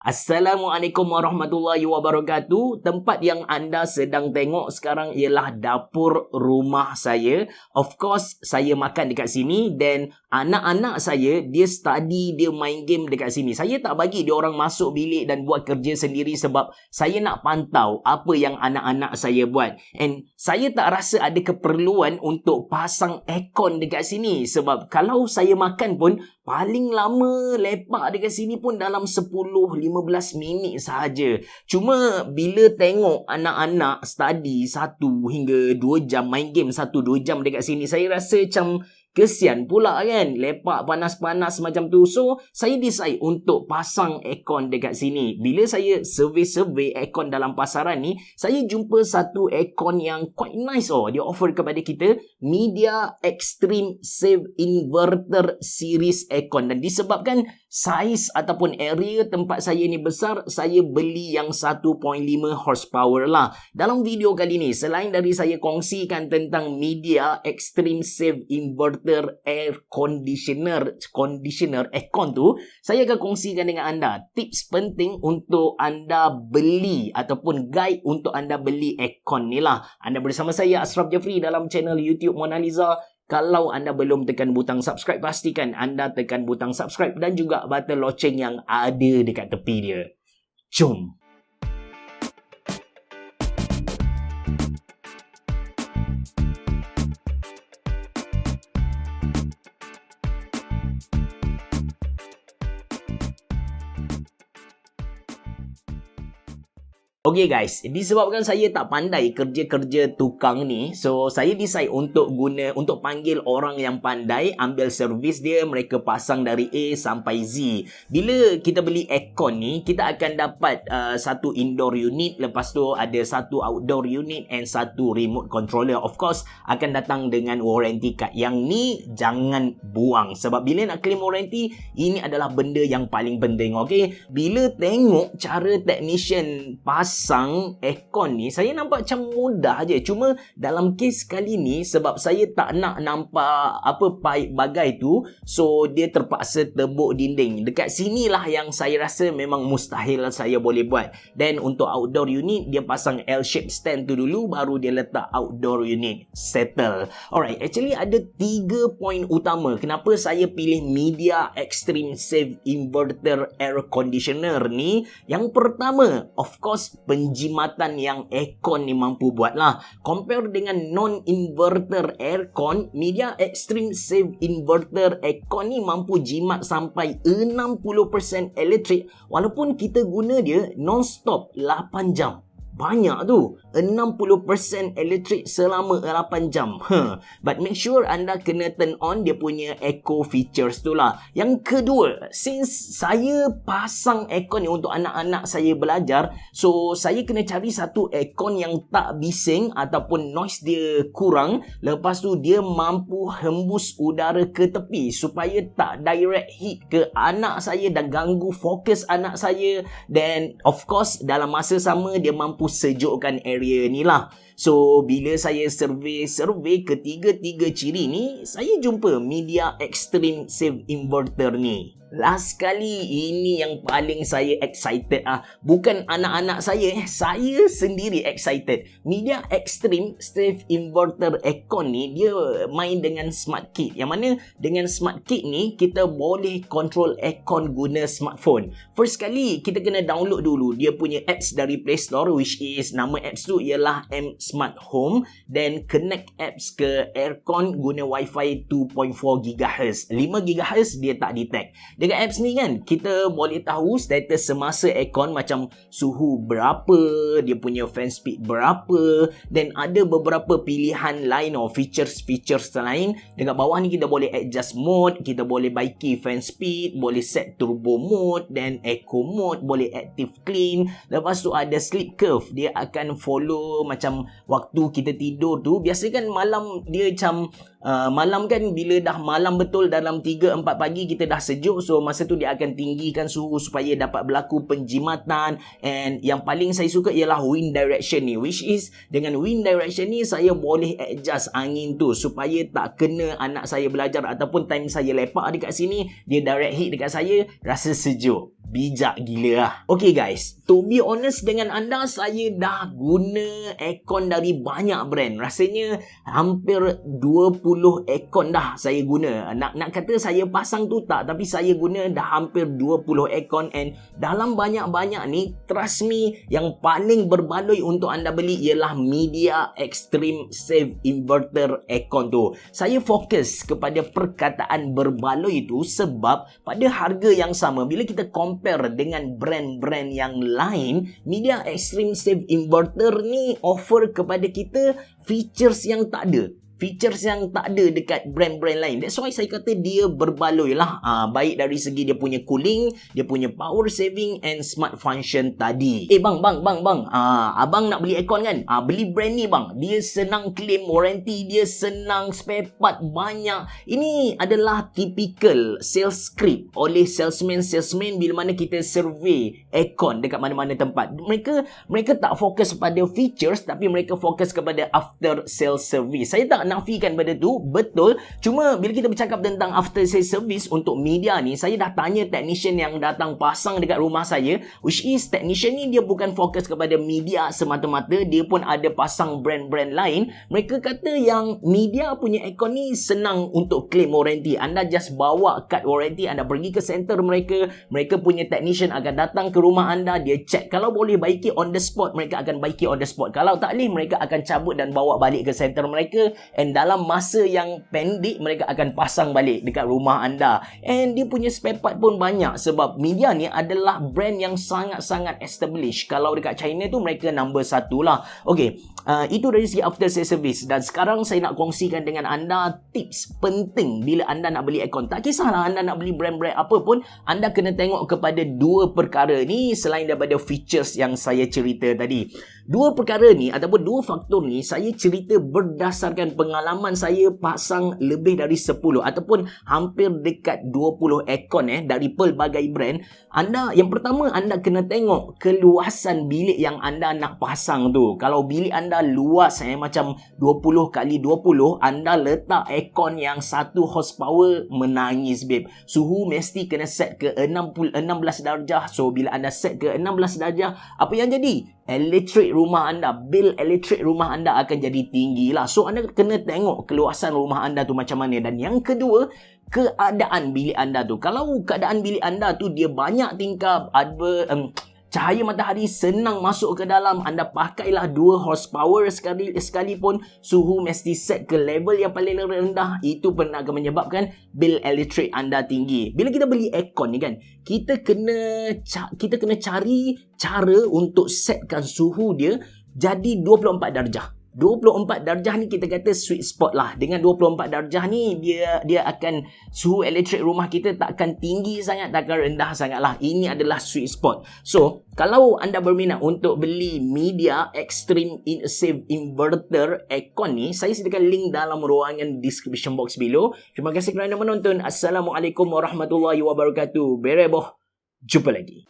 Assalamualaikum warahmatullahi wabarakatuh. Tempat yang anda sedang tengok sekarang ialah dapur rumah saya. Of course, saya makan dekat sini dan anak-anak saya, dia study, dia main game dekat sini. Saya tak bagi dia orang masuk bilik dan buat kerja sendiri sebab saya nak pantau apa yang anak-anak saya buat. And saya tak rasa ada keperluan untuk pasang aircon dekat sini sebab kalau saya makan pun paling lama lepak dekat sini pun dalam 10-15 minit sahaja. Cuma bila tengok anak-anak study 1 hingga 2 jam, main game 1-2 jam dekat sini, saya rasa macam kesian pula kan, lepak panas-panas macam tu. So, saya decide untuk pasang aircon dekat sini. Bila saya survey aircon dalam pasaran ni, saya jumpa satu aircon yang quite nice. Dia offer kepada kita Media Extreme Save Inverter Series aircon. Dan disebabkan saiz ataupun area tempat saya ni besar, saya beli yang 1.5 horsepower lah. Dalam video kali ni, selain dari saya kongsikan tentang Media Extreme Save Inverter air conditioner aircon tu, saya akan kongsikan dengan anda tips penting untuk anda beli ataupun guide untuk anda beli aircon ni lah. Anda bersama saya Ashraf Jeffrey dalam channel YouTube Mona Lisa. Kalau anda belum tekan butang subscribe, pastikan anda tekan butang subscribe dan juga button loceng yang ada dekat tepi dia. Jom. Okay guys, disebabkan saya tak pandai kerja-kerja tukang ni, so saya decide untuk panggil orang yang pandai, ambil servis dia, mereka pasang dari A sampai Z. Bila kita beli aircon ni, kita akan dapat satu indoor unit, lepas tu ada satu outdoor unit and satu remote controller. Of course, akan datang dengan warranty card. Yang ni jangan buang sebab bila nak claim warranty, ini adalah benda yang paling penting. Okay, bila tengok cara technician pasang aircon ni, saya nampak macam mudah je. Cuma dalam kes kali ni, sebab saya tak nak nampak apa paip bagai tu, so dia terpaksa tebuk dinding. Dekat sinilah yang saya rasa memang mustahil saya boleh buat. Dan untuk outdoor unit, dia pasang L-shape stand tu dulu, baru dia letak outdoor unit. Settle. Alright, actually ada 3 poin utama kenapa saya pilih Media Extreme Save Inverter Air Conditioner ni. Yang pertama, of course, penjimatan yang aircon ni mampu buat lah. Compare dengan non-inverter aircon, Media Extreme Save Inverter aircon ni mampu jimat sampai 60% elektrik walaupun kita guna dia non-stop 8 jam. Banyak tu, 60% elektrik selama 8 jam. But make sure anda kena turn on dia punya eco features tu lah. Yang kedua, since saya pasang aircon ni untuk anak-anak saya belajar, so saya kena cari satu aircon yang tak bising ataupun noise dia kurang. Lepas tu dia mampu hembus udara ke tepi supaya tak direct heat ke anak saya dan ganggu fokus anak saya. Dan of course, dalam masa sama dia mampu sejukkan area ni lah. So, bila saya survey ketiga-tiga ciri ni, saya jumpa Media Extreme Save Inverter ni. Last kali, ini yang paling saya excited bukan anak-anak saya sendiri excited. Media Extreme Save Inverter aircon ni, dia main dengan smart kit. Yang mana dengan smart kit ni, kita boleh control aircon guna smartphone. First kali, kita kena download dulu dia punya apps dari Play Store, which is nama apps tu ialah M Smart Home. Then connect apps ke aircon guna Wi-Fi 2.4 GHz. 5 GHz dia tak detect. Dekat apps ni kan, kita boleh tahu status semasa aircon, macam suhu berapa, dia punya fan speed berapa, dan ada beberapa pilihan lain features lain. Dekat bawah ni kita boleh adjust mode, kita boleh baiki fan speed, boleh set turbo mode, dan eco mode, boleh active clean. Lepas tu ada sleep curve, dia akan follow macam waktu kita tidur tu. Biasa kan malam dia macam malam kan, bila dah malam betul dalam 3-4 pagi kita dah sejuk, so masa tu dia akan tinggikan suhu supaya dapat berlaku penjimatan. And yang paling saya suka ialah wind direction ni, which is dengan wind direction ni saya boleh adjust angin tu supaya tak kena anak saya belajar ataupun time saya lepak dekat sini, dia direct hit dekat saya, rasa sejuk. bijak gila lah. Okay guys, to be honest dengan anda, saya dah guna aircon dari banyak brand. Rasanya hampir 20 aircon dah saya guna. Nak kata saya pasang tu tak, tapi saya guna dah hampir 20 aircon, and dalam banyak-banyak ni, trust me, yang paling berbaloi untuk anda beli ialah Media Extreme Save Inverter aircon tu. Saya fokus kepada perkataan berbaloi tu sebab pada harga yang sama, bila kita compare dengan brand-brand yang lain, Media Extreme Save Inverter ni offer kepada kita features yang tak ada. Features yang tak ada dekat brand-brand lain. That's why saya kata dia berbaloi lah. Baik dari segi dia punya cooling, dia punya power saving and smart function tadi. Bang. Abang nak beli aircon kan? Beli brand ni bang. Dia senang claim warranty, dia senang spare part banyak. Ini adalah typical sales script oleh salesman bila mana kita survey aircon dekat mana-mana tempat. Mereka tak fokus pada features, tapi mereka fokus kepada after sales service. Saya tak nafikan benda tu, betul. Cuma bila kita bercakap tentang after sales service untuk media ni, saya dah tanya technician yang datang pasang dekat rumah saya, which is technician ni dia bukan fokus kepada media semata-mata, dia pun ada pasang brand-brand lain. Mereka kata yang media punya aircon ni senang untuk claim warranty. Anda just bawa kad warranty, anda pergi ke center mereka punya technician akan datang ke rumah anda, dia check. Kalau boleh baiki on the spot, mereka akan baiki on the spot. Kalau tak boleh, mereka akan cabut dan bawa balik ke center mereka, and dalam masa yang pendek mereka akan pasang balik dekat rumah anda. And dia punya spare part pun banyak sebab media ni adalah brand yang sangat-sangat established. Kalau dekat China tu mereka number 1 lah. Okay, itu dari segi after sales service. Dan sekarang saya nak kongsikan dengan anda tips penting bila anda nak beli aircon. Tak kisahlah anda nak beli brand-brand apa pun, anda kena tengok kepada 2 perkara ni selain daripada features yang saya cerita tadi. 2 perkara ni ataupun 2 faktor ni saya cerita berdasarkan pengalaman saya pasang lebih dari 10 ataupun hampir dekat 20 aircon dari pelbagai brand. Yang pertama, anda kena tengok keluasan bilik yang anda nak pasang tu. Kalau bilik anda luas macam 20 kali 20, anda letak aircon yang 1 horsepower, menangis babe. Suhu mesti kena set ke 16 darjah. So bila anda set ke 16 darjah, apa yang jadi? Bil elektrik rumah anda akan jadi tinggi lah. So anda kena tengok keluasan rumah anda tu macam mana. Dan yang kedua, keadaan bilik anda tu. Kalau keadaan bilik anda tu dia banyak tingkap, cahaya matahari senang masuk ke dalam, anda pakailah 2 horsepower sekalipun, suhu mesti set ke level yang paling rendah, itu pun akan menyebabkan bil elektrik anda tinggi. Bila kita beli aircon ni kan, kita kena cari cara untuk setkan suhu dia jadi 24 darjah. 24 darjah ni kita kata sweet spot lah. Dengan 24 darjah ni dia akan, suhu elektrik rumah kita takkan tinggi sangat, takkan rendah sangat lah. Ini adalah sweet spot. So kalau anda berminat untuk beli Media Extreme Save Inverter aircon ni, saya sediakan link dalam ruangan description box below. Terima kasih kerana menonton. Assalamualaikum warahmatullahi wabarakatuh. Bereboh. Jumpa lagi.